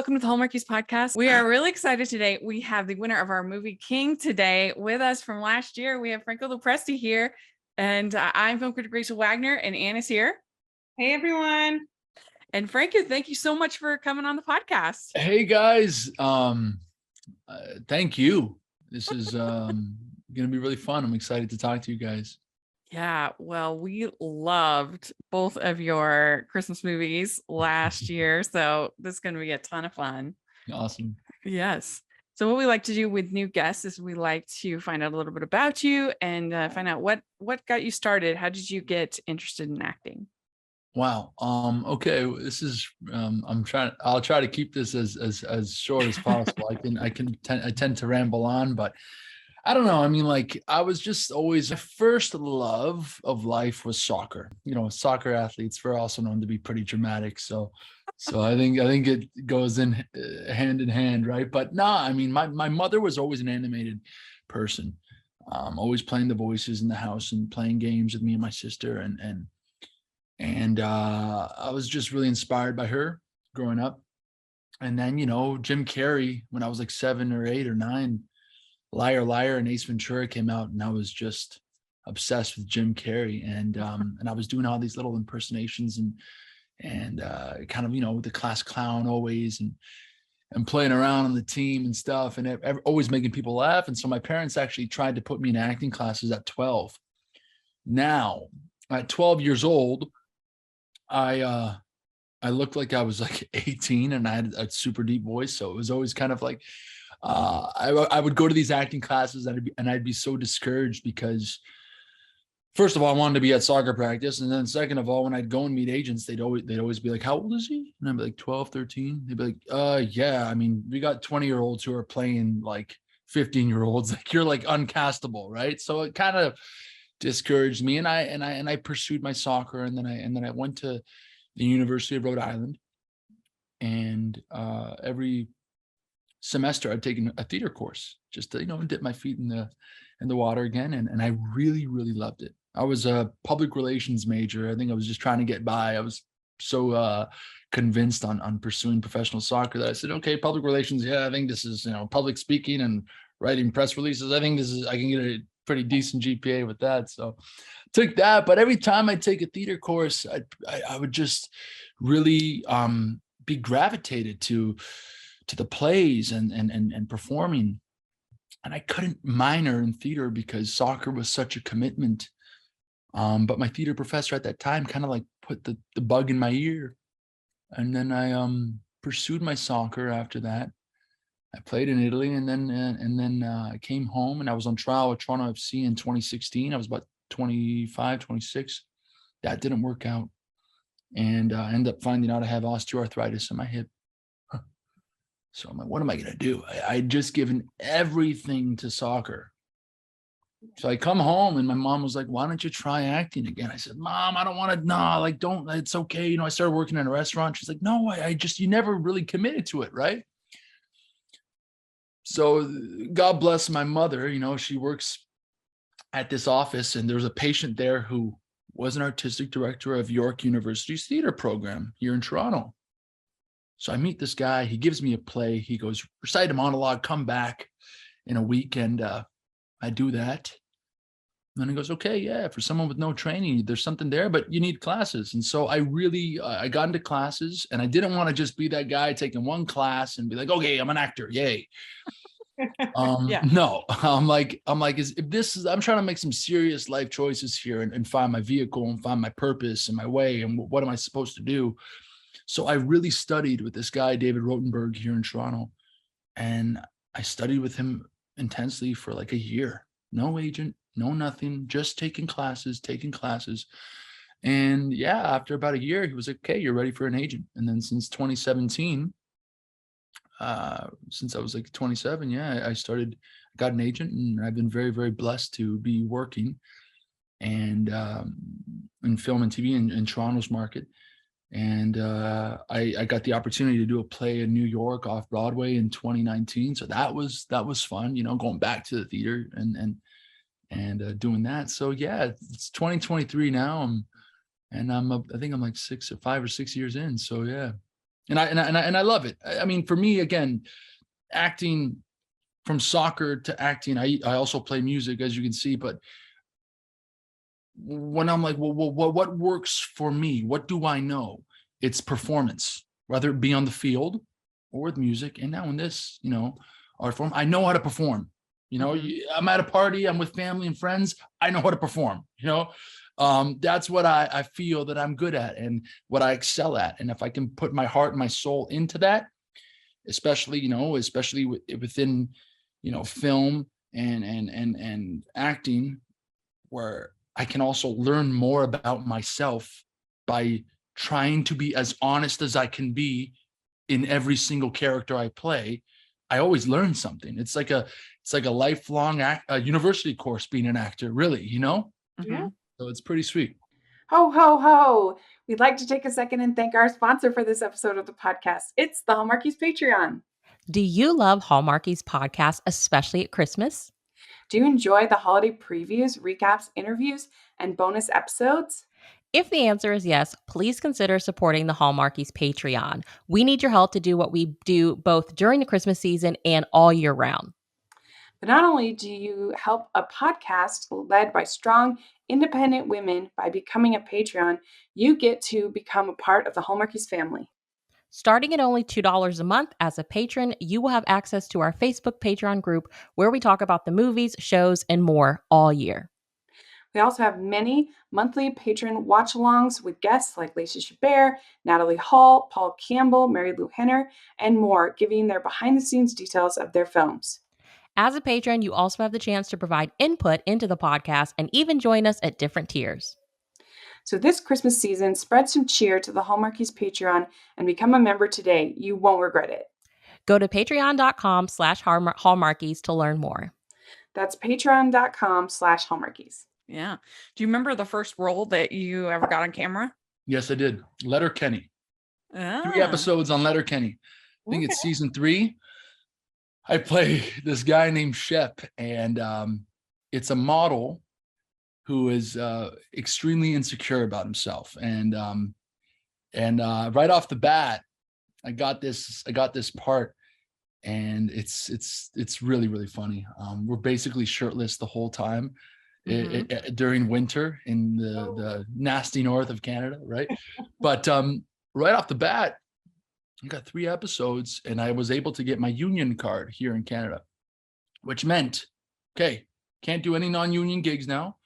welcome to the Hallmarkies podcast. We are really excited today. We have the winner of our movie King today with us from last year. We have Franco Presti here, and I'm film critic Rachel Wagner, and Ann is here. Hey, everyone. And Franco, thank you so much for coming on the podcast. Hey, guys. Thank you. This is going to be really fun. I'm excited to talk to you guys. Yeah, well, we loved both of your Christmas movies last year, so this is going to be a ton of fun. Awesome. Yes. So what we like to do with new guests is we like to find out a little bit about you and find out what got you started. How did you get interested in acting? Wow. Okay. This is I'll try to keep this as short as possible. I tend to ramble on, but I don't know. I mean, like, I was just always, my first love of life was soccer. You know, soccer athletes were also known to be pretty dramatic. So I think it goes in hand, right? But I mean, my mother was always an animated person, always playing the voices in the house and playing games with me and my sister. And I was just really inspired by her growing up. And then, you know, Jim Carrey, when I was like 7 or 8 or 9, Liar Liar and Ace Ventura came out, and I was just obsessed with Jim Carrey. And I was doing all these little impersonations and kind of, you know, the class clown always, and playing around on the team and stuff, and always making people laugh. And so my parents actually tried to put me in acting classes at 12. Now, at 12 years old, I looked like I was like 18, and I had a super deep voice. So it was always kind of like, I would go to these acting classes and I'd be so discouraged because, first of all, I wanted to be at soccer practice. And then second of all, when I'd go and meet agents, they'd always be like, how old is he? And I'd be like 12, 13. They'd be like, yeah, I mean, we got 20-year-olds who are playing like 15-year-olds. Like, you're like uncastable, right? So it kind of discouraged me. And I pursued my soccer. And then I went to the University of Rhode Island, and every semester I'd taken a theater course just to, you know, dip my feet in the water again. And I really, really loved it. I was a public relations major. I think I was just trying to get by. I was so convinced on pursuing professional soccer that I said, okay, public relations. Yeah, I think this is, you know, public speaking and writing press releases. I think I can get a pretty decent GPA with that. So took that. But every time I take a theater course, I would just really be gravitated to the plays and performing. And I couldn't minor in theater because soccer was such a commitment. But my theater professor at that time kind of like put the bug in my ear. And then I pursued my soccer after that. I played in Italy, and then I came home, and I was on trial with Toronto FC in 2016. I was about 25, 26. That didn't work out. And I ended up finding out I have osteoarthritis in my hip. So I'm like, what am I going to do? I'd just given everything to soccer. So I come home, and my mom was like, why don't you try acting again? I said, Mom, I don't want to, don't, it's okay. You know, I started working in a restaurant. She's like, no, you never really committed to it, right? So God bless my mother, you know, she works at this office, and there's a patient there who was an artistic director of York University's theater program here in Toronto. So I meet this guy, he gives me a play. He goes, recite a monologue, come back in a week. And I do that. And then he goes, okay, yeah, for someone with no training, there's something there, but you need classes. And so I really, I got into classes, and I didn't want to just be that guy taking one class and be like, okay, I'm an actor, yay. Yeah. No, I'm like, I'm trying to make some serious life choices here and find my vehicle and find my purpose and my way and what am I supposed to do? So I really studied with this guy, David Rotenberg, here in Toronto. And I studied with him intensely for like a year. No agent, no nothing, just taking classes. And yeah, after about a year, he was like, okay, you're ready for an agent. And then since 2017, since I was like 27, yeah, I got an agent, and I've been very, very blessed to be working and in film and TV in Toronto's market. And I got the opportunity to do a play in New York off Broadway in 2019. So that was fun, you know, going back to the theater and doing that. So yeah, it's 2023 now. I think I'm like 5 or 6 years in. So yeah, I love it. I mean, for me, again, acting, from soccer to acting, I also play music, as you can see, but when I'm like, well, what works for me? What do I know? It's performance, whether it be on the field or with music. And now in this, art form, I know how to perform. I'm at a party, I'm with family and friends, I know how to perform. That's what I feel that I'm good at and what I excel at. And if I can put my heart and my soul into that, especially within, film and acting, where I can also learn more about myself by trying to be as honest as I can be in every single character I play. I always learn something. It's like a lifelong university course being an actor, really, Yeah. So it's pretty sweet. Ho, ho, ho. We'd like to take a second and thank our sponsor for this episode of the podcast. It's the Hallmarkies Patreon. Do you love Hallmarkies podcast, especially at Christmas? Do you enjoy the holiday previews, recaps, interviews, and bonus episodes? If the answer is yes, please consider supporting the Hallmarkies Patreon. We need your help to do what we do both during the Christmas season and all year round. But not only do you help a podcast led by strong, independent women by becoming a Patreon, you get to become a part of the Hallmarkies family. Starting at only $2 a month as a patron, you will have access to our Facebook Patreon group where we talk about the movies, shows, and more all year. We also have many monthly patron watch-alongs with guests like Lacey Chabert, Natalie Hall, Paul Campbell, Mary Lou Henner, and more, giving their behind-the-scenes details of their films. As a patron, you also have the chance to provide input into the podcast and even join us at different tiers. So this Christmas season, spread some cheer to the Hallmarkies Patreon and become a member today. You won't regret it. Go to patreon.com/hallmarkies to learn more. That's patreon.com/Hallmarkies. Yeah. Do you remember the first role that you ever got on camera? Yes, I did. Letterkenny. 3 Ah, episodes on Letterkenny. I think it's season 3. I play this guy named Shep, and it's a model who is extremely insecure about himself. And right off the bat, I got this part, and it's really, really funny. We're basically shirtless the whole time during winter in the nasty north of Canada, right? But right off the bat, I got 3 episodes, and I was able to get my union card here in Canada, which meant, okay, can't do any non-union gigs now.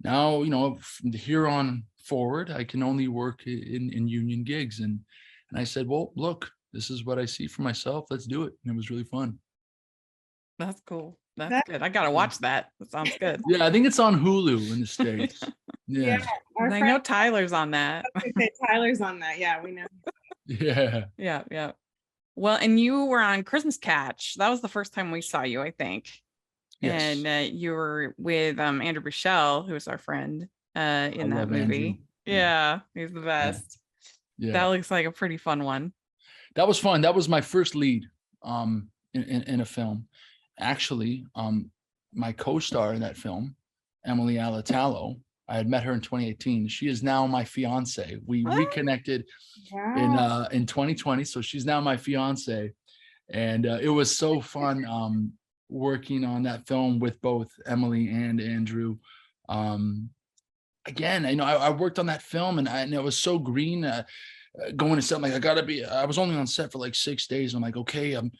Now, from here on forward, I can only work in union gigs. And I said, well, look, this is what I see for myself. Let's do it. And it was really fun. that's cool. That's good. I gotta watch that. That sounds good. Yeah, I think it's on Hulu in the States. Yeah. I know Tyler's on that. Tyler's on that. Yeah, we know. Yeah. Yeah. Well, and you were on Christmas Catch. That was the first time we saw you, I think. Yes. And you were with Andrew Bichelle, who was our friend in that love movie. Andrew. Yeah, he's the best. Yeah. That looks like a pretty fun one. That was fun. That was my first lead in a film. Actually, my co-star in that film, Emily Alatallo, I had met her in 2018. She is now my fiance. We reconnected in 2020, so she's now my fiance. And it was so fun working on that film with both Emily and Andrew. Again, I worked on that film, and it was so green. Going to set, like, I was only on set for like 6 days. I'm like, okay, I'm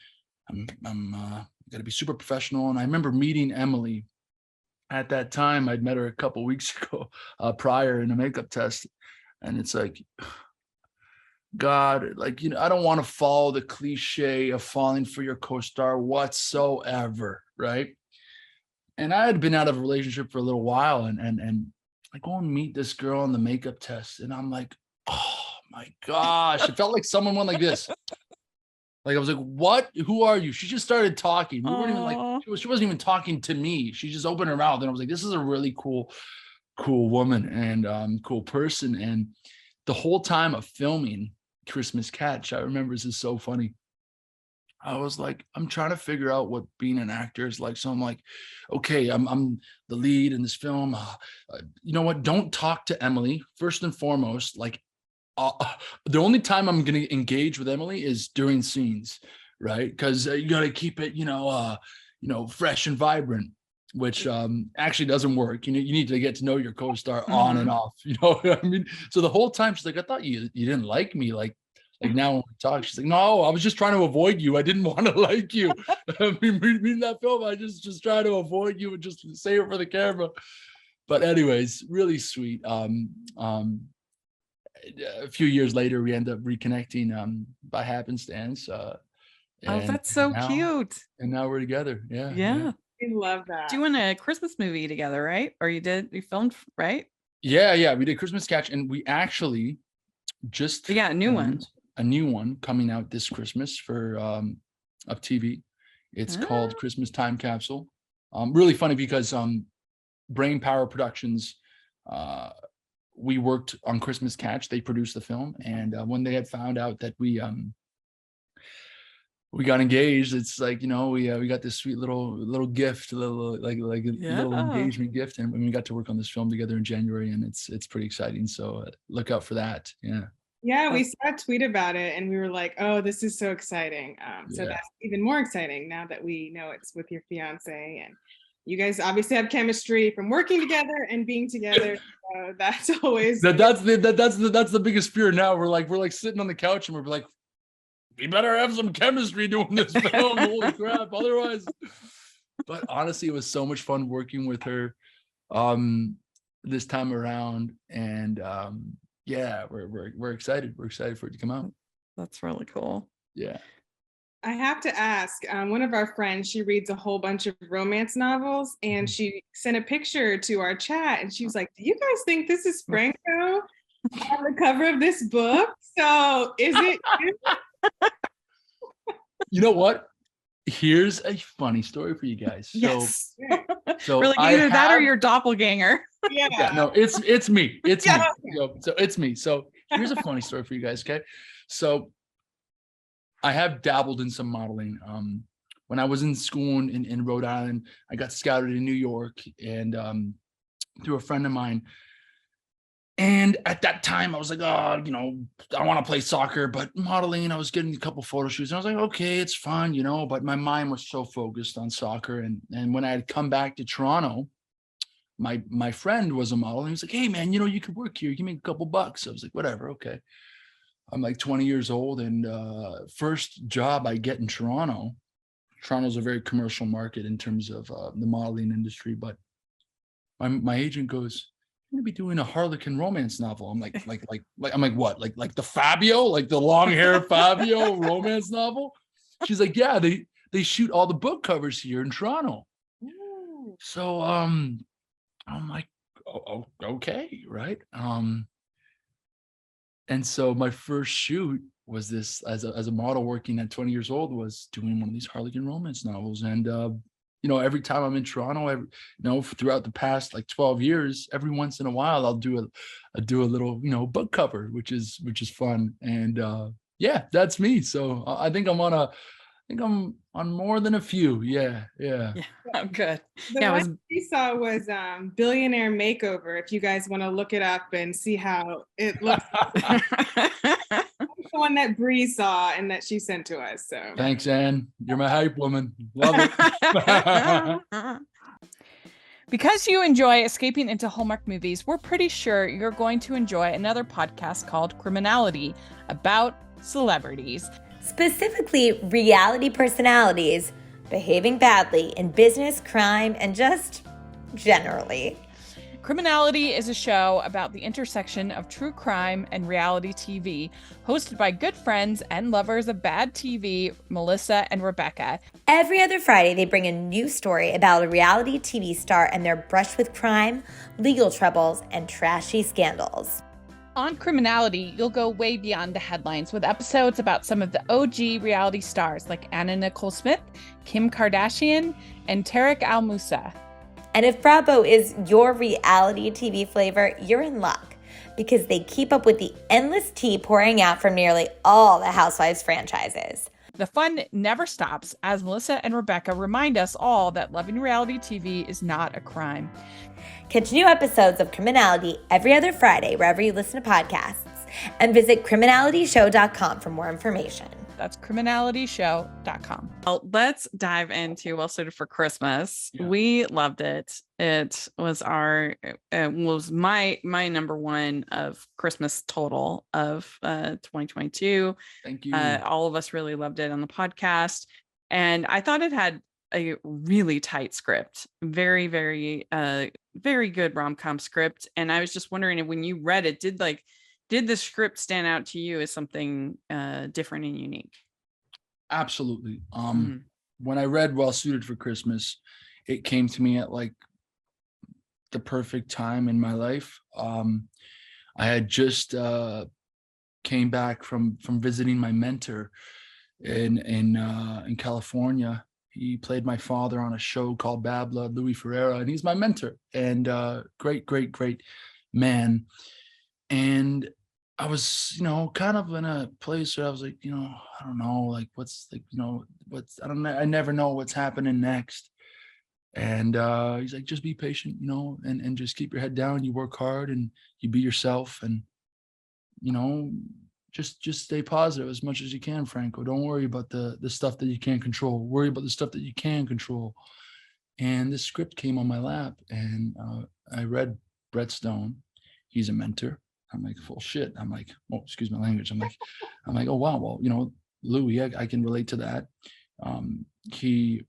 got to be super professional. And I remember meeting Emily at that time. I'd met her a couple weeks ago prior in a makeup test. And it's like, God, like, I don't want to follow the cliche of falling for your co-star whatsoever. Right. And I had been out of a relationship for a little while, and I go and meet this girl on the makeup test, and I'm like, oh my gosh, it felt like someone went like this. Like, I was like, what? Who are you? She just started talking. We weren't even like, she wasn't even talking to me. She just opened her mouth, and I was like, this is a really cool woman and cool person. And the whole time of filming Christmas Catch, I remember, this is so funny, I was like, I'm trying to figure out what being an actor is like. So I'm like, okay, I'm the lead in this film. You know what? Don't talk to Emily first and foremost. Like, uh, the only time I'm going to engage with Emily is during scenes, right? Because you got to keep it, fresh and vibrant, which actually doesn't work. You need to get to know your co-star on and off. You know what I mean? So the whole time she's like, I thought you didn't like me. Like now when we talk, she's like, no, I was just trying to avoid you. I didn't want to like you. I mean that film, I just try to avoid you and just say it for the camera. But anyways, really sweet. A few years later, we end up reconnecting by happenstance. That's so cute. And now we're together. Yeah. I love that. Doing a Christmas movie together, right? Or you filmed, right? Yeah. We did Christmas Catch, and we actually just a new one. A new one coming out this Christmas for Up TV. It's called Christmas Time Capsule. Really funny because Brain Power Productions, we worked on Christmas Catch. They produced the film, and when they had found out that we got engaged, it's like, we got this sweet little gift, little engagement gift, and we got to work on this film together in January, and it's pretty exciting. So look out for that. Yeah, we saw a tweet about it and we were like, oh, this is so exciting. So that's even more exciting now that we know it's with your fiance, and you guys obviously have chemistry from working together and being together. So that's always that's the biggest fear now. We're like sitting on the couch and we're like, we better have some chemistry doing this film. Holy crap. Otherwise, but honestly, it was so much fun working with her this time around. And we're excited. We're excited for it to come out. That's really cool. Yeah. I have to ask, one of our friends, she reads a whole bunch of romance novels, and she sent a picture to our chat, and she was like, do you guys think this is Franco on the cover of this book? So is it you? You know what? Here's a funny story for you guys. Yes. So we're like, either that or your doppelganger. Yeah. No, it's me. It's me. So it's me. So here's a funny story for you guys. Okay. So I have dabbled in some modeling. When I was in school in Rhode Island, I got scouted in New York, and through a friend of mine. And at that time, I was like, I want to play soccer, but modeling, I was getting a couple photo shoots. And I was like, okay, it's fun, but my mind was so focused on soccer. And when I had come back to Toronto, my friend was a model, and he was like, hey man, you could work here. You can make a couple bucks. I was like, whatever. Okay. I'm like 20 years old, and first job I get in Toronto. Toronto's a very commercial market in terms of the modeling industry, but my agent goes, "You're gonna be doing a Harlequin romance novel." I'm like, I'm like, what? Like the Fabio, like the long hair Fabio romance novel? She's like, yeah, they shoot all the book covers here in Toronto. Ooh. So I'm like, oh, okay, right. And so my first shoot was this as a model working at 20 years old, was doing one of these Harlequin romance novels. And every time I'm in Toronto, throughout the past like 12 years, every once in a while I'll do a little book cover, which is fun. And that's me. So I think I'm on more than a few. Yeah. Oh, good. The one we saw was Billionaire Makeover. If you guys want to look it up and see how it looks. The one that Bree saw and that she sent to us. So thanks, Anne. You're my hype woman. Love it. Because you enjoy escaping into Hallmark movies, we're pretty sure you're going to enjoy another podcast called Criminality, about celebrities. Specifically, reality personalities behaving badly in business, crime, and just generally. Criminality is a show about the intersection of true crime and reality TV, hosted by good friends and lovers of bad TV, Melissa and Rebecca. Every other Friday, they bring a new story about a reality TV star and their brush with crime, legal troubles, and trashy scandals. On Criminality, you'll go way beyond the headlines with episodes about some of the OG reality stars like Anna Nicole Smith, Kim Kardashian, and Tarek Al Moussa. And if Bravo is your reality TV flavor, you're in luck, because they keep up with the endless tea pouring out from nearly all the Housewives franchises. The fun never stops as Melissa and Rebecca remind us all that loving reality TV is not a crime. Catch new episodes of Criminality every other Friday wherever you listen to podcasts. And visit criminalityshow.com for more information. That's criminalityshow.com. Well, let's dive into Well Suited for Christmas. Yeah. We loved it. It was my number one of Christmas total of 2022. Thank you. All of us really loved it on the podcast. And I thought it had a really tight script, very, very, very good rom-com script. And I was just wondering if when you read it, did the script stand out to you as something different and unique? Absolutely. When I read Well Suited for Christmas, it came to me at like the perfect time in my life. I had just came back from visiting my mentor in California. He played my father on a show called Bad Blood, Louis Ferreira, and he's my mentor and great man. And I was, kind of in a place where I was like, I don't know, like I never know what's happening next. And he's like, just be patient, and just keep your head down. You work hard and you be yourself, and just stay positive as much as you can, Franco. Don't worry about the stuff that you can't control. Worry about the stuff that you can control. And this script came on my lap, and I read Brett Stone. He's a mentor. I'm like, full shit. I'm like, oh, excuse my language. I'm like, oh wow, well, Louis, I can relate to that. He,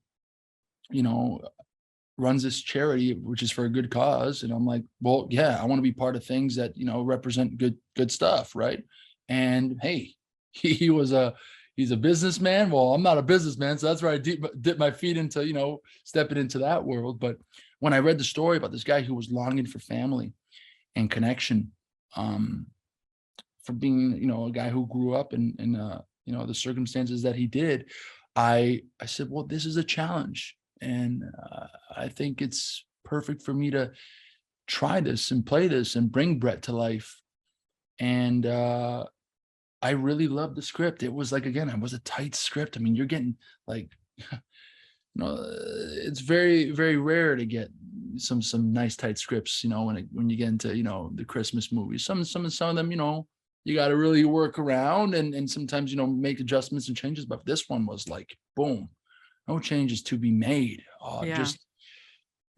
runs this charity, which is for a good cause. And I'm like, well, yeah, I want to be part of things that, represent good stuff. Right. And hey, he's a businessman. Well, I'm not a businessman. So that's where I dip my feet into, stepping into that world. But when I read the story about this guy who was longing for family and connection, for being, a guy who grew up in the circumstances that he did, I said, well, this is a challenge. And I think it's perfect for me to try this and play this and bring Brett to life. And I really loved the script. It was like, again, it was a tight script. I mean, you're getting like, it's very, very rare to get some nice tight scripts, when you get into, the Christmas movies. Some of them, you got to really work around and sometimes, make adjustments and changes. But this one was like, boom, no changes to be made. Just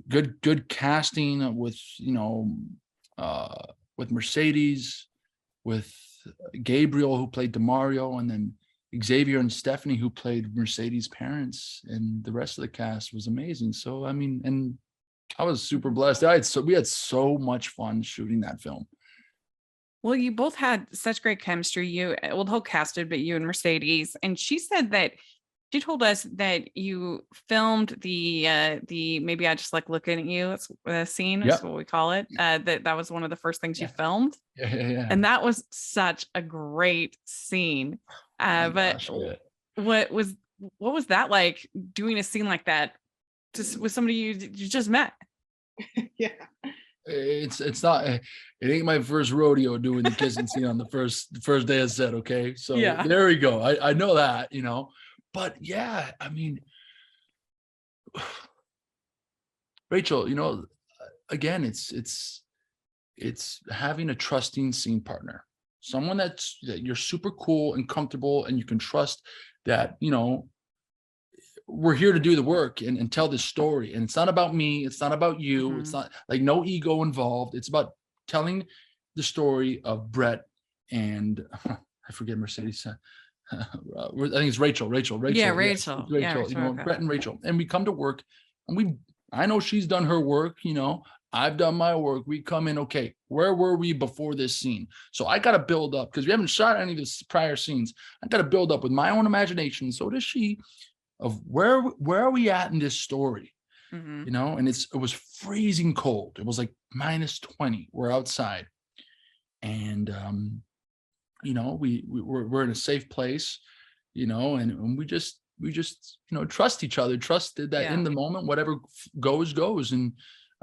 good casting with Mercedes, with Gabriel, who played DeMario, and then Xavier and Stephanie, who played Mercedes' parents, and the rest of the cast was amazing. So, I mean, and I was super blessed. We had so much fun shooting that film. Well, you both had such great chemistry. The whole cast did, but you and Mercedes. And she told us that you filmed the maybe I just like looking at you. It's the scene. That's what we call it. That was one of the first things you filmed. Yeah. And that was such a great scene. What was that like, doing a scene like that just with somebody you just met? Yeah. It's not, it ain't my first rodeo doing the kissing scene on the first day of set. Okay. So there we go. I know that, but yeah, I mean, Rachel, again, it's having a trusting scene partner, someone that you're super cool and comfortable and you can trust that, we're here to do the work and tell this story. And it's not about me. It's not about you. It's not like no ego involved. It's about telling the story of Brett and I forget Mercedes. I think it's Rachel. Yeah, Rachel. Brett and Rachel. And we come to work and I know she's done her work, I've done my work. We come in, okay, where were we before this scene? So I got to build up because we haven't shot any of the prior scenes. I got to build up with my own imagination. So does she, of where are we at in this story? And it was freezing cold. It was like -20. We're outside. And, we're in a safe place, and we just, trust each other, trusted that in the moment, whatever goes. And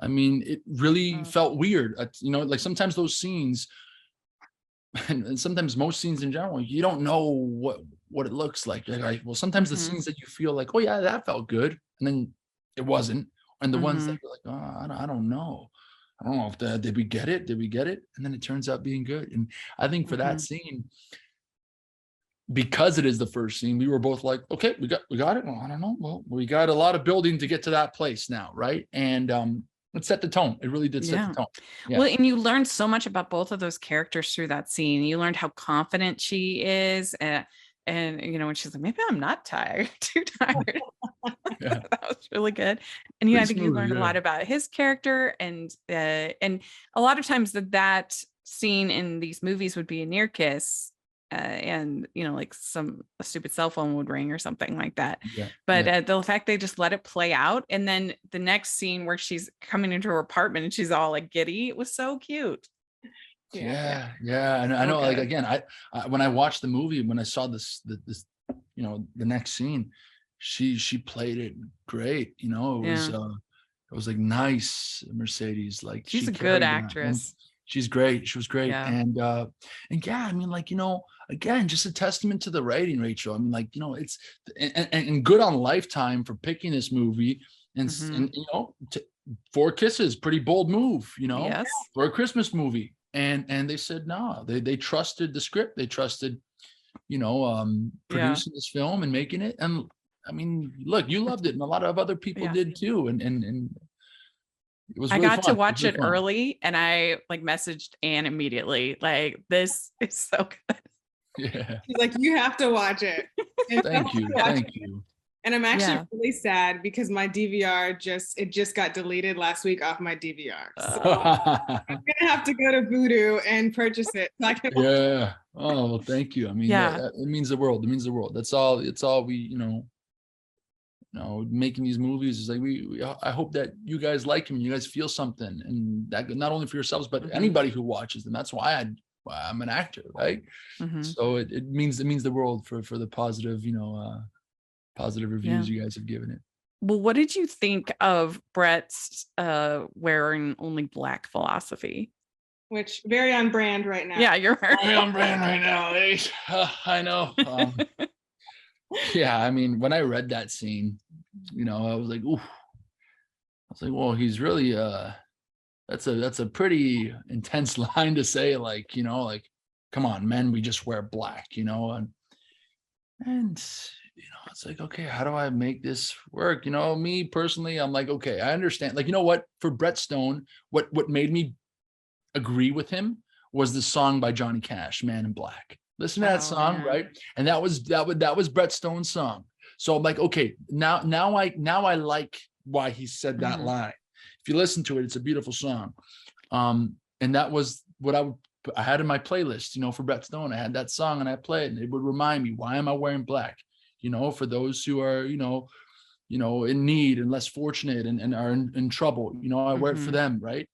I mean, it really felt weird. Like sometimes those scenes and sometimes most scenes in general, you don't know what it looks like. Well, sometimes the scenes that you feel like, oh yeah, that felt good. And then it wasn't. And the ones that you're like, oh, I don't know. I don't know if did we get it? Did we get it? And then it turns out being good. And I think for that Mhm. scene, because it is the first scene, we were both like, okay, we got it. Well, I don't know. Well, we got a lot of building to get to that place now, right? And it set the tone. It really did set Yeah. the tone. Yeah. Well, and you learned so much about both of those characters through that scene. You learned how confident she is, and you know, when she's like, maybe I'm not tired, too tired. Yeah. That was really good. And yeah, I Pretty think you smooth, learned a yeah. lot about his character, and a lot of times that scene in these movies would be a near kiss. And you know, like a stupid cell phone would ring or something like that. Yeah. But Yeah. the fact they just let it play out, and then the next scene where she's coming into her apartment and she's all like giddy, it was so cute. Yeah. And I So know, like, good. again, I when I watched the movie, when I saw this, you know, the next scene, she played it great. You know, it was like nice Mercedes, like She's she a good carried that. And actress. she's great. She was great. Yeah. And yeah, I mean, like, you know, again, just a testament to the writing, Rachel. I mean, like, you know, it's and good on Lifetime for picking this movie and Mhm. and you know, 4 kisses, pretty bold move, you know, Yes. for a Christmas movie. And they said no, they trusted the script, they trusted, you know, Yeah. producing this film and making it. And I mean, look, you loved it, and a lot of other people Yeah. did too. And it was I really got to fun. watch Really it fun. early, and I like messaged Anne immediately, like, this is so good. Yeah. She's like, you have to watch it. And so Thank you. I watched Thank it. you. And I'm actually Yeah. really sad because my DVR just got deleted last week off my DVR. So Yeah. I'm gonna have to go to Voodoo and purchase it. So I can Oh, well, thank you. I mean, Yeah. it means the world. It means the world. That's all. It's all we, making these movies is like I hope that you guys like them. You guys feel something, and that not only for yourselves, but Mhm. anybody who watches them. That's why I'm an actor, right? Mhm. So it means the world for the positive, positive reviews Yeah. you guys have given it. Well, what did you think of Brett's wearing only black philosophy? which very on brand right now. Yeah, you're I'm on brand right now. I know. Yeah, I mean, when I read that scene, I was like, ooh. I was like, well, he's really that's a pretty intense line to say, like, come on, men, we just wear black, and it's like, okay, how do I make this work? Me personally, I'm like, okay, I understand. Like, you know what? For Brett Stone, what made me agree with him was the song by Johnny Cash, Man in Black. Listen to that Oh, song, yeah. right? And that was Brett Stone's song. So I'm like, okay, now I like why he said that Mhm. line. If you listen to it, it's a beautiful song. And that was what I had in my playlist, for Brett Stone. I had that song and I played, and it would remind me, why am I wearing black? For those who are, in need and less fortunate and are in trouble, I wear it for Mhm. them, right?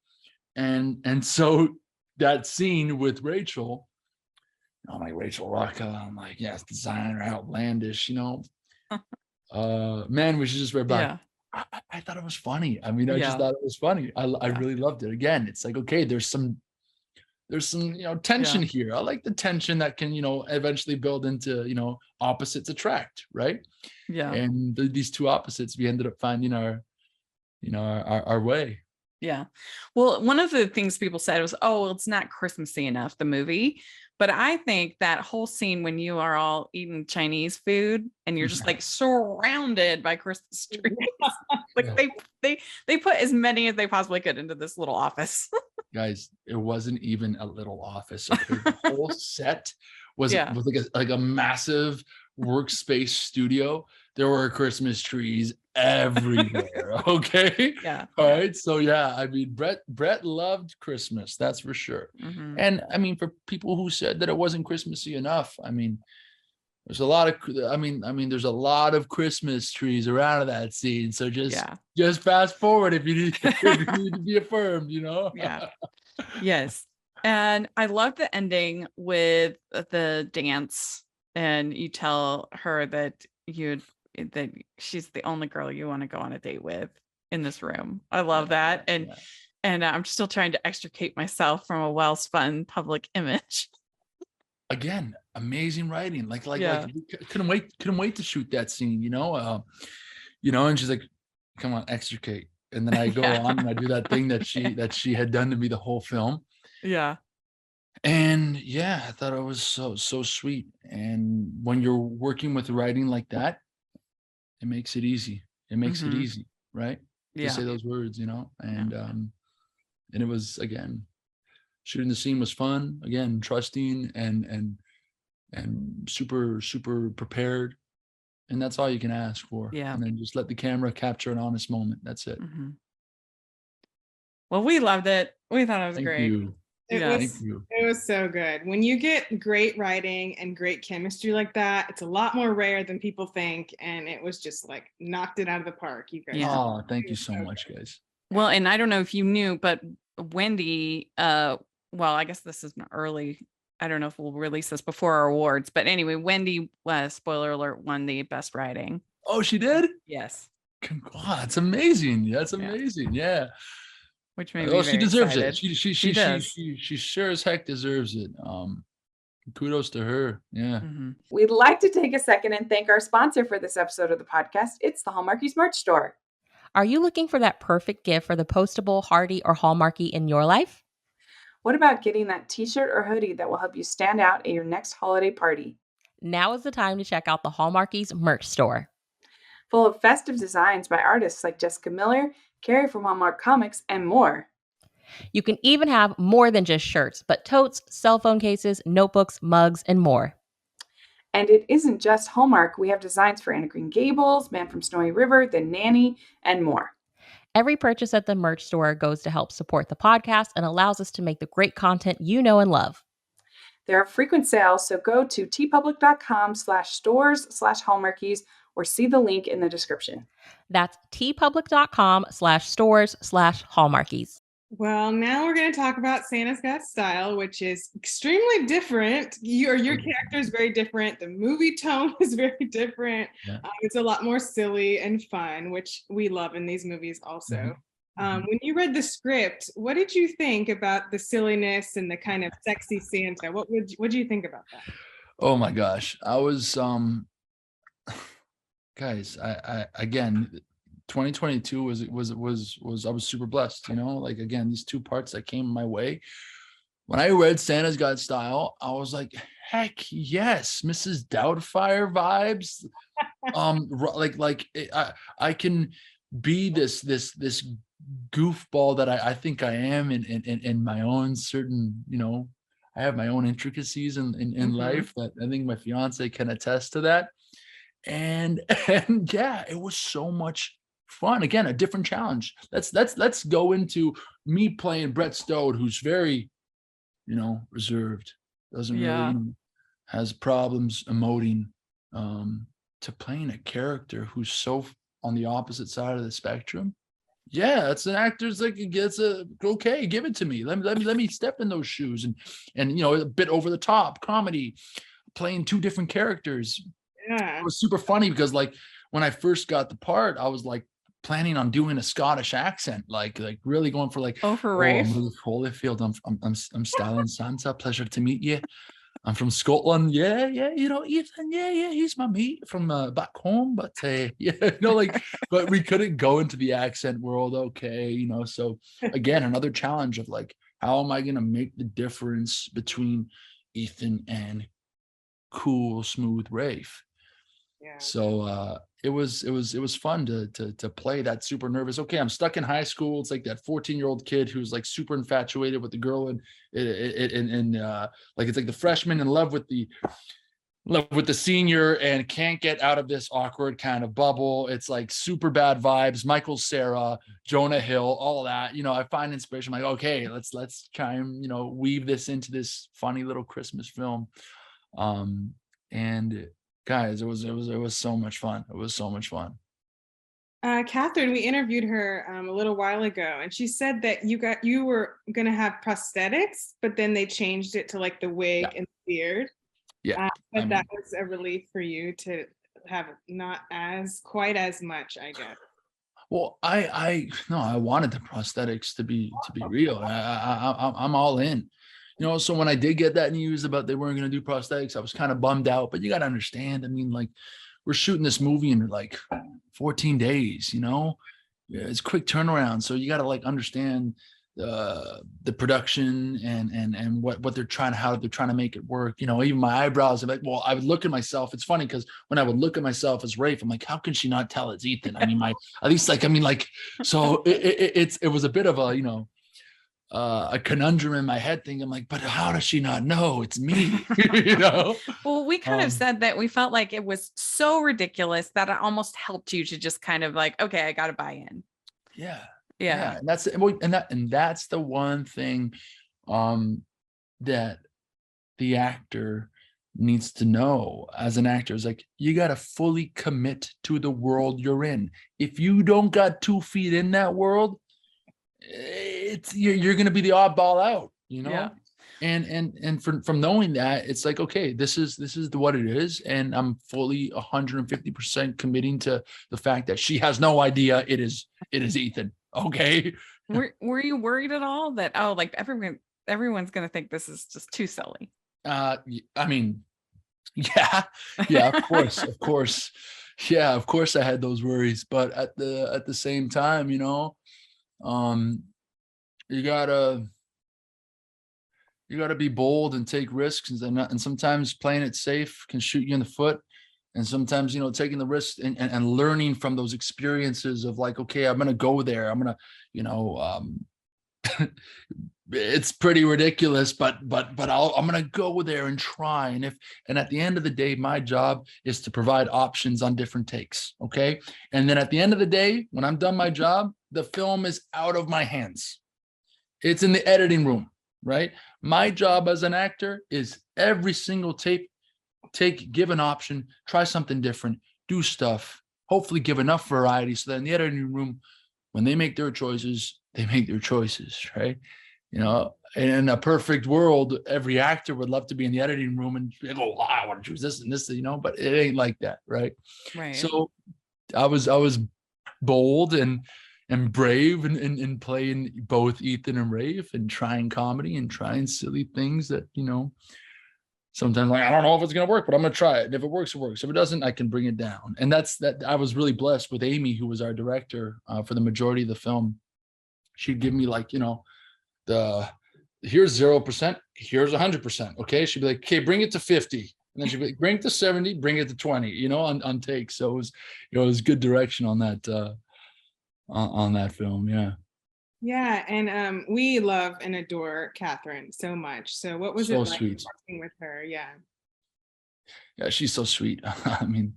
And so that scene with Rachel, I'm like, Rachel Rocca, I'm like, yes, designer, outlandish, man, we should just wear black. Yeah. I thought it was funny. I mean, I just Yeah. thought it was funny. I Yeah. really loved it. Again, it's like, okay, there's some tension Yeah. here. I like the tension that can, eventually build into, opposites attract, right? Yeah. And these two opposites, we ended up finding our way. Yeah. Well, one of the things people said was, oh, well, it's not Christmassy enough, the movie. But I think that whole scene when you are all eating Chinese food and you're just like surrounded by Christmas trees, like Yeah. they put as many as they possibly could into this little office. Guys, it wasn't even a little office. Okay, the whole set was Yeah. was like a massive workspace studio. There were Christmas trees everywhere. Okay. Yeah. All right. So yeah, I mean, Brett loved Christmas, that's for sure. Mhm. And I mean, for people who said that it wasn't Christmassy enough, I mean, there's a lot of there's a lot of Christmas trees around that scene. So just fast forward if you need to be affirmed, Yeah. Yes. And I love the ending with the dance, and you tell her that she's the only girl you want to go on a date with in this room. I love that. Yeah. And I'm still trying to extricate myself from a well-spun public image. Again, amazing writing. Like Yeah. couldn't wait to shoot that scene, and she's like, come on, extricate. And then I go Yeah. on and I do that thing that she had done to me the whole film. Yeah. And yeah, I thought it was so sweet. And when you're working with writing like that, it makes it easy. It makes it Mhm. easy, right? To Yeah. say those words, and it was, again, shooting the scene was fun, again, trusting and super prepared. And that's all you can ask for. Yeah. And then just let the camera capture an honest moment. That's it. Mhm. Well, we loved it. We thought it was Thank great. you. It Yeah. Thank you. was so good. When you get great writing and great chemistry like that, it's a lot more rare than people think. And it was just like knocked it out of the park. You guys. Yeah. Oh, thank you so much, guys. Well, and I don't know if you knew, but Wendy, well, I guess this is early. I don't know if we'll release this before our awards, but anyway, Wendy, spoiler alert, won the best writing. Oh, she did? Yes. Oh, that's amazing. That's amazing. Yeah. Which made me Oh, very she deserves excited. it. She does. She sure as heck deserves it. Kudos to her. Yeah. Mhm. We'd like to take a second and thank our sponsor for this episode of the podcast. It's the Hallmarkies merch store. Are you looking for that perfect gift for the postable, Hardy, or Hallmarky in your life? What about getting that t-shirt or hoodie that will help you stand out at your next holiday party? Now is the time to check out the Hallmarkies merch store. Full of festive designs by artists like Jessica Miller, Carrie from Hallmark Comics, and more. You can even have more than just shirts, but totes, cell phone cases, notebooks, mugs, and more. And it isn't just Hallmark. We have designs for Anna Green Gables, Man from Snowy River, The Nanny, and more. Every purchase at the merch store goes to help support the podcast and allows us to make the great content you know and love. There are frequent sales, so go to tpublic.com/stores/hallmarkies or see the link in the description. That's tpublic.com/stores/hallmarkies. Well, now we're going to talk about Santa's Got Style, which is extremely different. Your character is very different. The movie tone is very different. Yeah. It's a lot more silly and fun, which we love in these movies also. When you read the script, what did you think about the silliness and the kind of sexy Santa? What do you think about that? Oh my gosh. I was guys, I again, 2022 was I was super blessed, like, again, these two parts that came my way. When I read Santa's Got Style, I was like, heck yes, Mrs. Doubtfire vibes. I can be this goofball that I think I am in my own certain, I have my own intricacies in life that I think my fiance can attest to that. And yeah, it was so much fun. Again, a different challenge. Let's go into me playing Brett Stode, who's very, reserved, doesn't really has problems emoting, to playing a character who's so on the opposite side of the spectrum. Yeah, it's an actor's like, okay, give it to me. Let me step in those shoes and a bit over the top comedy, playing two different characters. Yeah. It was super funny because, like, when I first got the part, I was like planning on doing a Scottish accent, like really going for like, for Rafe. I'm Ruth Holyfield. I'm Stalin Santa. Pleasure to meet you. I'm from Scotland. Yeah, Ethan. Yeah, he's my mate from back home. But but we couldn't go into the accent world. Okay, So again, another challenge of like, how am I gonna make the difference between Ethan and cool, smooth Rafe? Yeah. So it was fun to play that super nervous. Okay, I'm stuck in high school. It's like that 14-year-old kid who's like super infatuated with the girl and like it's like the freshman in love with the senior and can't get out of this awkward kind of bubble. It's like super bad vibes. Michael Cera, Jonah Hill, all that. I find inspiration. I'm like, okay, let's try and weave this into this funny little Christmas film. And guys, it was so much fun. It was so much fun. Catherine, we interviewed her a little while ago, and she said that you were going to have prosthetics, but then they changed it to like the wig and the beard. Yeah, but that was a relief for you to have not quite as much, I guess. Well, I wanted the prosthetics to be real. I'm all in. So when I did get that news about they weren't going to do prosthetics, I was kind of bummed out. But you got to understand, I mean, like, we're shooting this movie in like 14 days, it's quick turnaround. So you got to like understand the production and what they're trying, how they're trying to make it work. You know, even my eyebrows, I'm like, well, I would look at myself. It's funny because when I would look at myself as Rafe, I'm like, how can she not tell it's Ethan? I mean, at least like, I mean, like, so it was a bit of a, you know, a conundrum in my head thinking, I'm like, but how does she not know it's me? You know? Well, we kind of said that we felt like it was so ridiculous that it almost helped you to just kind of like, okay, I got to buy in. Yeah. Yeah. And that's the one thing that the actor needs to know as an actor is like, you got to fully commit to the world you're in. If you don't got 2 feet in that world, you're going to be the oddball out, you know? Yeah. And from knowing that, it's like, okay, this is what it is. And I'm fully 150% committing to the fact that she has no idea it is Ethan. Okay. Were you worried at all that, oh, like everyone's going to think this is just too silly? I mean, yeah, of course. Yeah, of course I had those worries, but at the same time, you know, you gotta be bold and take risks, and sometimes playing it safe can shoot you in the foot. And sometimes, you know, taking the risk and learning from those experiences of like, okay, I'm gonna go there. I'm gonna, you know, it's pretty ridiculous, but I'm gonna go there and try. And at the end of the day, my job is to provide options on different takes. Okay. And then at the end of the day, when I'm done my job, the film is out of my hands. It's in the editing room, right? My job as an actor is every single take, give an option, try something different, do stuff, hopefully give enough variety so that in the editing room, when they make their choices, they make their choices, right? You know, in a perfect world, every actor would love to be in the editing room and go, oh, I want to choose this and this, you know, but it ain't like that, right? Right. So I was bold and brave in playing both Ethan and Rafe and trying comedy and trying silly things that, you know, sometimes like, I don't know if it's going to work, but I'm going to try it. And if it works, it works. If it doesn't, I can bring it down. And that's that. I was really blessed with Amy, who was our director for the majority of the film. She'd give me like, you know, here's 0%, here's 100%. Okay. She'd be like, okay, bring it to 50. And then she'd be like, bring it to 70, bring it to 20, you know, on take. So it was, you know, it was good direction on that film. Yeah. Yeah, and we love and adore Catherine so much. So what was it like working with her? Yeah. Yeah, she's so sweet. I mean,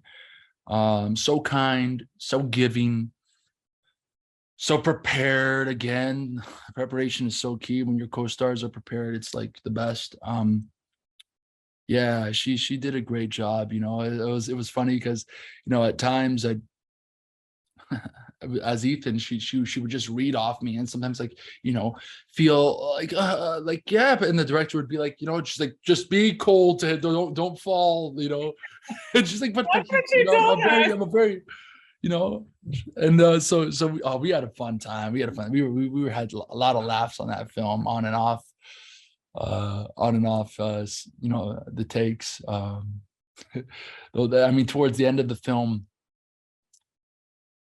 so kind, so giving, so prepared. Again, preparation is so key. When your co-stars are prepared, it's like the best. Yeah, she did a great job. You know, it was funny because, you know, at times as Ethan, she would just read off me, and sometimes like, you know, feel like yeah, and the director would be like, you know, just be cold to don't fall, you know. And she's like, but you know, I'm a very, you know, and so we had a fun time. We had had a lot of laughs on that film, on and off, you know, the takes. Though I mean, towards the end of the film,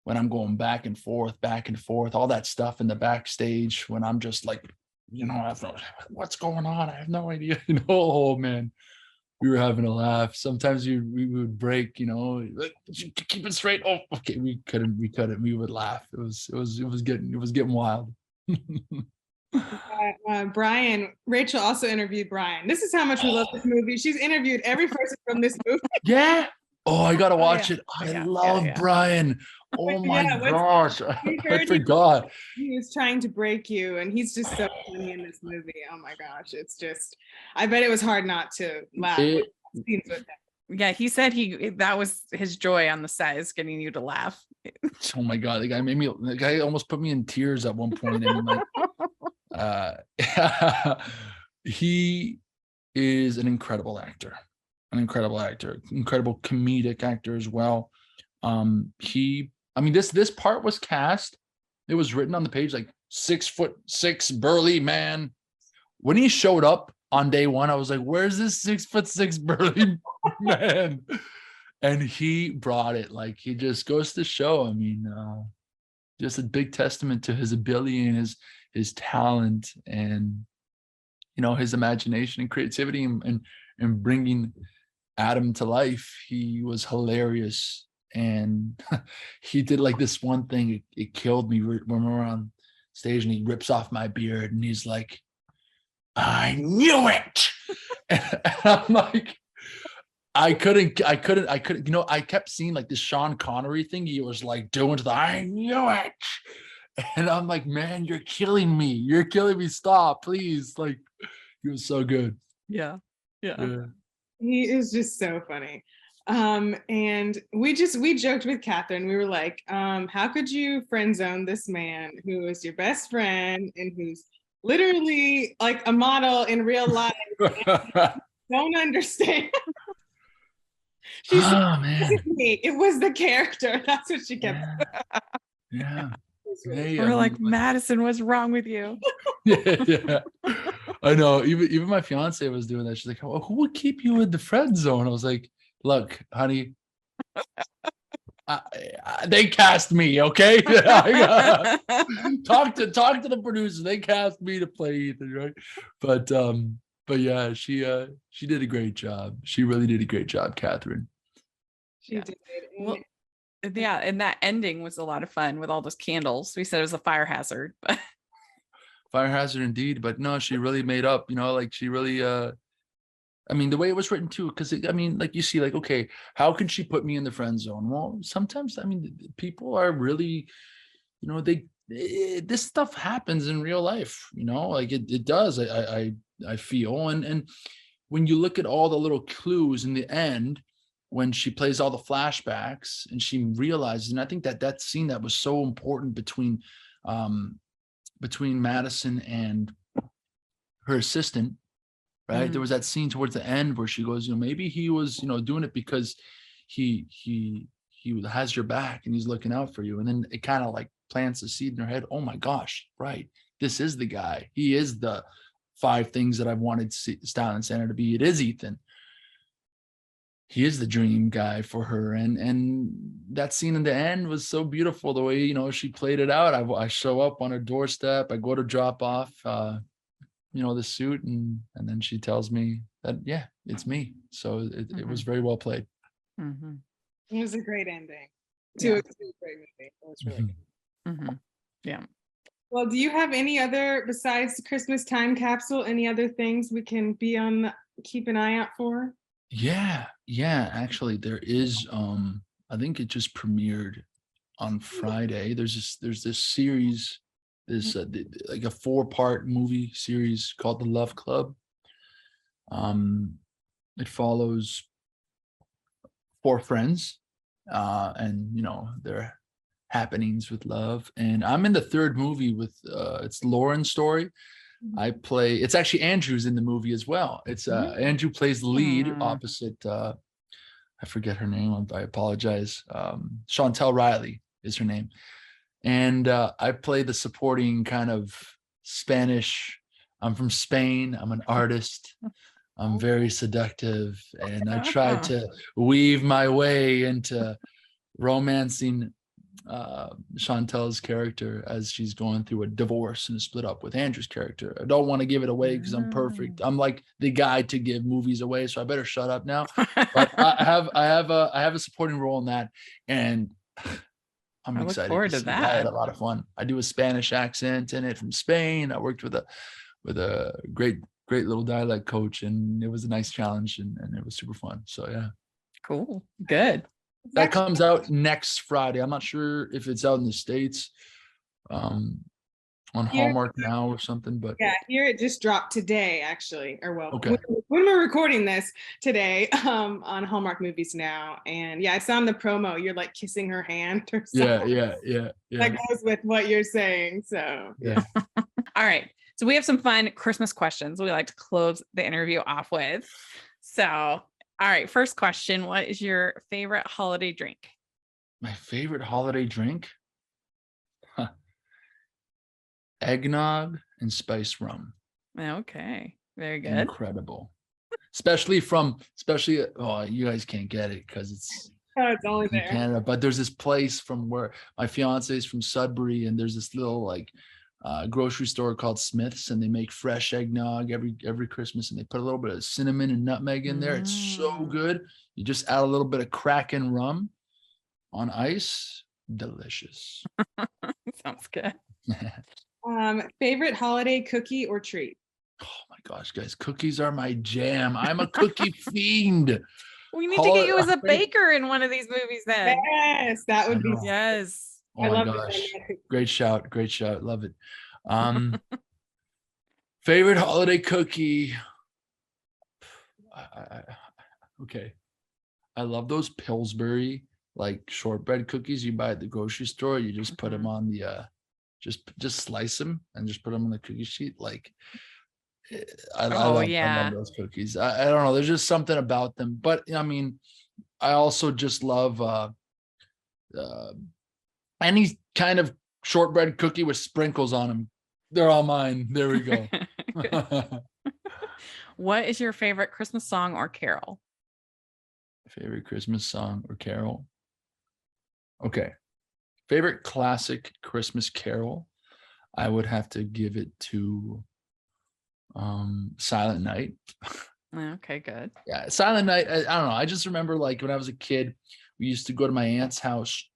when I'm going back and forth, all that stuff in the backstage, when I'm just like, you know, I thought, what's going on? I have no idea. You know, oh man, we were having a laugh. Sometimes we would break, you know, like, keep it straight. Oh, okay, we couldn't. We would laugh. It was getting wild. Brian, Rachel also interviewed Brian. This is how much we love this movie. She's interviewed every person from this movie. Yeah. Oh, I gotta watch it. I love Brian. Oh my gosh, I forgot. He was trying to break you, and he's just so funny in this movie. Oh my gosh, it's just, I bet it was hard not to laugh. Yeah, he said that was his joy on the set, is getting you to laugh. Oh my god, the guy almost put me in tears at one point. And like, he is an incredible actor, incredible comedic actor as well. I mean, this part was cast. It was written on the page like 6'6" burly man. When he showed up on day one, I was like, where's this 6'6" burly man? And he brought it. Like, he just goes to show. I mean, just a big testament to his ability and his talent, and his imagination and creativity, and bringing Adam to life. He was hilarious, and he did like this one thing. It killed me when we were on stage, and he rips off my beard, and he's like, "I knew it," and I'm like, I couldn't. I kept seeing like this Sean Connery thing he was like doing to the "I knew it," and I'm like, man, you're killing me. You're killing me. Stop, please. Like, he was so good. Yeah. He is just so funny. And we joked with Catherine. We were like, how could you friend zone this man who is your best friend and who's literally like a model in real life? Don't understand. She said, man. it was the character. That's what she kept. Yeah. Hey, we're like, Madison, what's wrong with you? Yeah. I know. Even my fiance was doing that. She's like, oh, who would keep you in the friend zone? I was like, look, honey, they cast me, okay? Talk to the producer. They cast me to play Ethan, right? But yeah, she did a great job. She really did a great job, Catherine. She did. Well, yeah, and that ending was a lot of fun with all those candles. We said it was a fire hazard, but fire hazard indeed. But no, she really made up. Like she really. I mean, the way it was written too, because I mean, like you see, like, okay, how can she put me in the friend zone? Well, sometimes, I mean, people are really, this stuff happens in real life. Like it does. I feel, and when you look at all the little clues in the end, when she plays all the flashbacks and she realizes, and I think that scene that was so important between Madison and her assistant, right? There was that scene towards the end where she goes, maybe he was, doing it because he has your back and he's looking out for you. And then it kind of like plants a seed in her head. Oh my gosh, right. This is the guy. He is the 5 things that I've wanted Style and Santa to be. It is Ethan. He is the dream guy for her. And that scene in the end was so beautiful. The way, she played it out. I show up on her doorstep. I go to drop off, the suit. And then she tells me that, yeah, it's me. So it was very well played. Mm-hmm. It was a great ending to a great movie. It was really good. Mm-hmm. Yeah. Well, do you have any other, besides the Christmas time capsule, any other things we can keep an eye out for? Yeah, actually there is. I think it just premiered on Friday. There's this series, this like a 4-part movie series called The Love Club. It follows 4 friends, and their happenings with love. And I'm in the 3rd movie with it's Lauren's story. It's actually Andrew's in the movie as well. It's Andrew plays the lead opposite, I forget her name. I apologize. Chantel Riley is her name. And I play the supporting kind of Spanish. I'm from Spain. I'm an artist. I'm very seductive. And I try to weave my way into romancing Chantel's character as she's going through a divorce and a split up with Andrew's character. I don't want to give it away because I'm perfect. I'm like the guy to give movies away, so I better shut up now. But I have a supporting role in that, and I'm excited. Look forward to that. I had a lot of fun. I do a Spanish accent in it from Spain. I worked with a great little dialect coach, and it was a nice challenge, and it was super fun. So yeah. Cool. Good. That comes out next Friday. I'm not sure if it's out in the States, on Hallmark Now or something, but yeah, here it just dropped today, actually. Or okay. When we're recording this today, on Hallmark Movies Now. And yeah, I saw in the promo, you're like kissing her hand or something. Yeah. That goes with what you're saying. So yeah. All right. So we have some fun Christmas questions we like to close the interview off with. So all right, first question. What is your favorite holiday drink? My favorite holiday drink? Eggnog and spiced rum. Okay, very good. Incredible. Especially, oh, you guys can't get it because Oh, it's only in there. Canada. But there's this place from where my fiance is from Sudbury, and there's this little like grocery store called Smith's, and they make fresh eggnog every Christmas, and they put a little bit of cinnamon and nutmeg in there. It's so good. You just add a little bit of Kraken rum on ice. Delicious. Sounds good. Favorite holiday cookie or treat? Oh my gosh, guys, cookies are my jam. I'm a cookie fiend. We need to get you as a baker in one of these movies then. Yes, that would be. Yes. Oh my gosh. Great shout. Great shout. Love it. Favorite holiday cookie. Okay. I love those Pillsbury like shortbread cookies you buy at the grocery store. You just put them on the just slice them and just put them on the cookie sheet. Like I love those cookies. I don't know. There's just something about them. But I mean, I also just love any kind of shortbread cookie with sprinkles on them. They're all mine. There we go. What is your favorite Christmas song or carol? Favorite Christmas song or carol? Okay. Favorite classic Christmas carol? I would have to give it to Silent Night. Okay, good. Yeah, Silent Night. I don't know. I just remember like when I was a kid, we used to go to my aunt's house,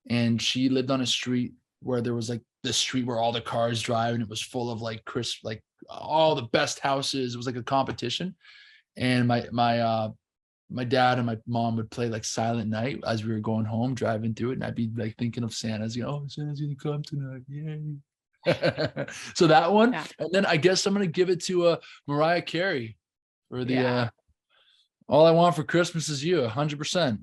and she lived on a street where there was like the street where all the cars drive, and it was full of like like all the best houses. It was like a competition, and my dad and my mom would play like Silent Night as we were going home, driving through it, and I'd be like thinking of Santa's. Oh, Santa's gonna come tonight! Yay! So that one, and then I guess I'm gonna give it to Mariah Carey for the All I Want for Christmas Is You. 100%.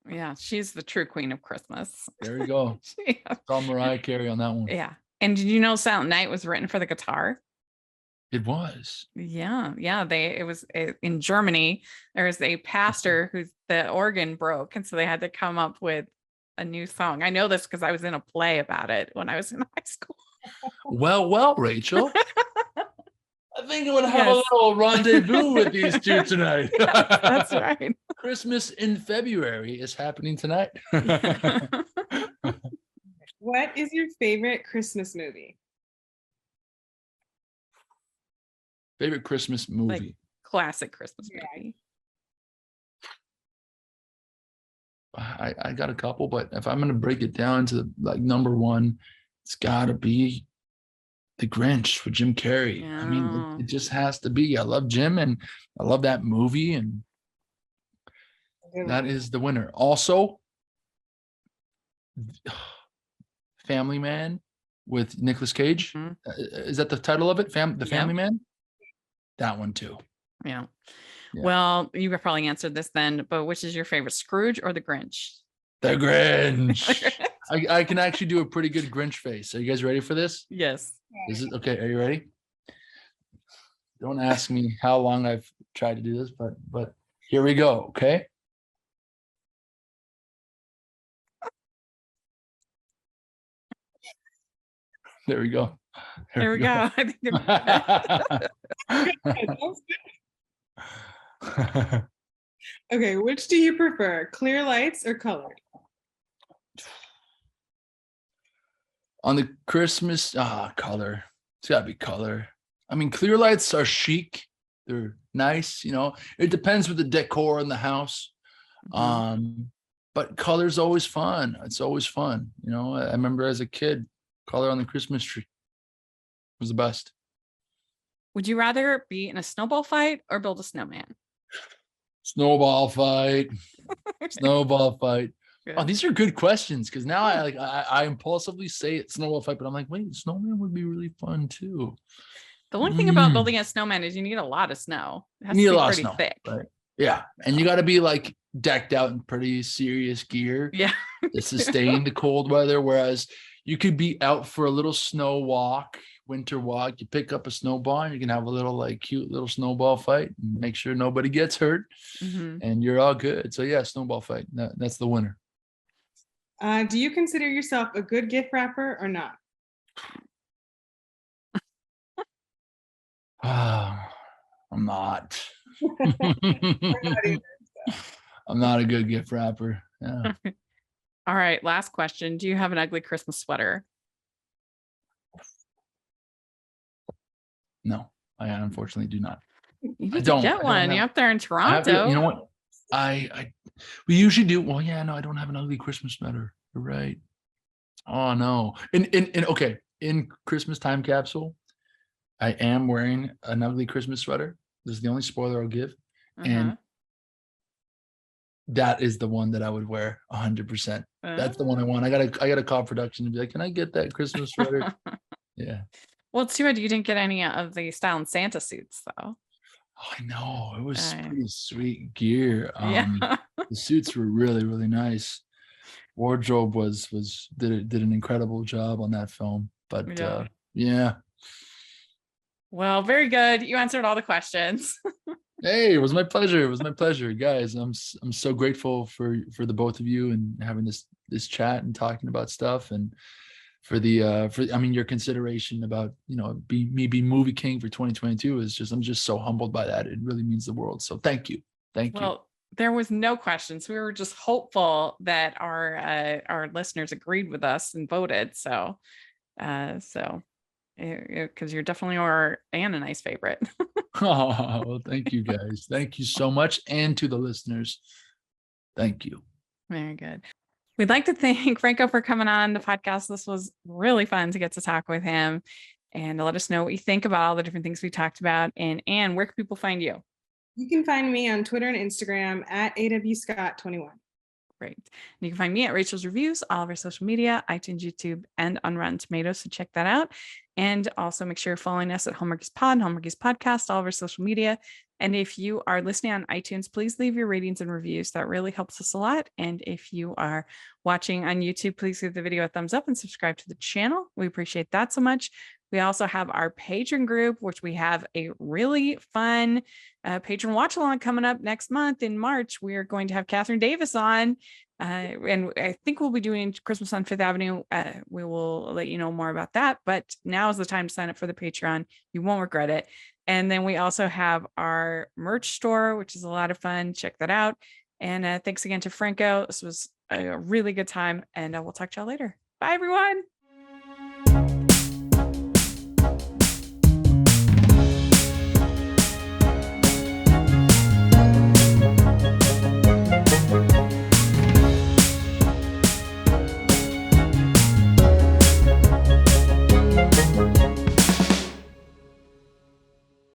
Yeah, she's the true queen of Christmas. There we go. It's all Mariah Carey on that one. Yeah. And did you know Silent Night was written for the guitar? It was. Yeah. It was in Germany. There was a pastor whose the organ broke, and so they had to come up with a new song. I know this because I was in a play about it when I was in high school. Well, Rachel. I think I'm gonna have a little rendezvous with these two tonight. That's right. Christmas in February is happening tonight. What is your favorite Christmas movie? Favorite Christmas movie? Like classic Christmas movie. I got a couple, but if I'm gonna break it down to like number one, it's gotta be The Grinch with Jim Carrey. I mean, it just has to be. I love Jim, and I love that movie, and that is the winner. Also, Family Man with Nicolas Cage. Is that the title of it? The Family Man? That one too. Yeah. Well, you probably answered this then, but which is your favorite, Scrooge or The Grinch? The Grinch. I can actually do a pretty good Grinch face. Are you guys ready for this? Yes. Is it okay? Are you ready? Don't ask me how long I've tried to do this, but here we go. Okay. There we go. There we go. Okay, which do you prefer, clear lights or colored? On the Christmas color. It's gotta be color. I mean, clear lights are chic. They're nice, It depends with the decor in the house. But color's always fun. It's always fun. I remember as a kid, color on the Christmas tree was the best. Would you rather be in a snowball fight or build a snowman? Snowball fight. Snowball fight. Good. Oh, these are good questions, because now I impulsively say it, snowball fight, but I'm like, wait, snowman would be really fun too. The one thing about building a snowman is you need a lot of snow. It has You need to a be lot of pretty snow, thick. right? Yeah, and you got to be like decked out in pretty serious gear to sustain the cold weather. Whereas you could be out for a little snow walk, winter walk. You pick up a snowball, and you can have a little like cute little snowball fight, and make sure nobody gets hurt, and you're all good. So yeah, snowball fight. That's the winner. Do you consider yourself a good gift wrapper or not? I'm not. I'm not a good gift wrapper. Yeah. All right, last question. Do you have an ugly Christmas sweater? No, I unfortunately do not. You I need to don't. get I don't one. You're have. up there in I have to. You know Toronto. what? I we usually do. Well, yeah, no, I don't have an ugly Christmas sweater. You're right. Oh no. In okay, in Christmas time capsule, I am wearing an ugly Christmas sweater. This is the only spoiler I'll give. And Uh-huh. that is the one that I would wear 100%. That's the one I Uh. want. I gotta call production and be like, can I get that Christmas sweater? Yeah. Well, it's too bad you didn't get any of the Style and Santa suits, though. Oh, I know. It was Uh, pretty sweet gear. yeah. The suits were really, really nice. Wardrobe did an incredible job on that film. But Yeah. yeah. Well, very good. You answered all the questions. Hey, it was my pleasure. It was my pleasure, guys. I'm so grateful for the both of you and having this chat and talking about stuff, and for I mean, your consideration about me being movie king for 2022 is just, I'm just so humbled by that. It really means the world. So thank you. Well, there was no questions. We were just hopeful that our listeners agreed with us and voted. So because you're definitely and a nice favorite. Oh, well, thank you guys. Thank you so much, and to the listeners, thank you. Very good. We'd like to thank Franco for coming on the podcast. This was really fun to get to talk with him and to let us know what you think about all the different things we talked about. And Anne, where can people find you? You can find me on Twitter and Instagram at awscott21. Great. And you can find me at Rachel's Reviews, all of our social media, iTunes, YouTube, and on Rotten Tomatoes. So check that out. And also make sure you're following us at Hallmarkies Pod, Hallmarkies Podcast, all of our social media. And if you are listening on iTunes, please leave your ratings and reviews. That really helps us a lot. And if you are watching on YouTube, please give the video a thumbs up and subscribe to the channel. We appreciate that so much. We also have our patron group, which we have a really fun patron watch along coming up next month in March. We are going to have Catherine Davis on. And I think we'll be doing Christmas on Fifth Avenue. We will let you know more about that. But now is the time to sign up for the Patreon. You won't regret it. And then we also have our merch store, which is a lot of fun. Check that out. And thanks again to Franco. This was a really good time. And we'll talk to y'all later. Bye, everyone.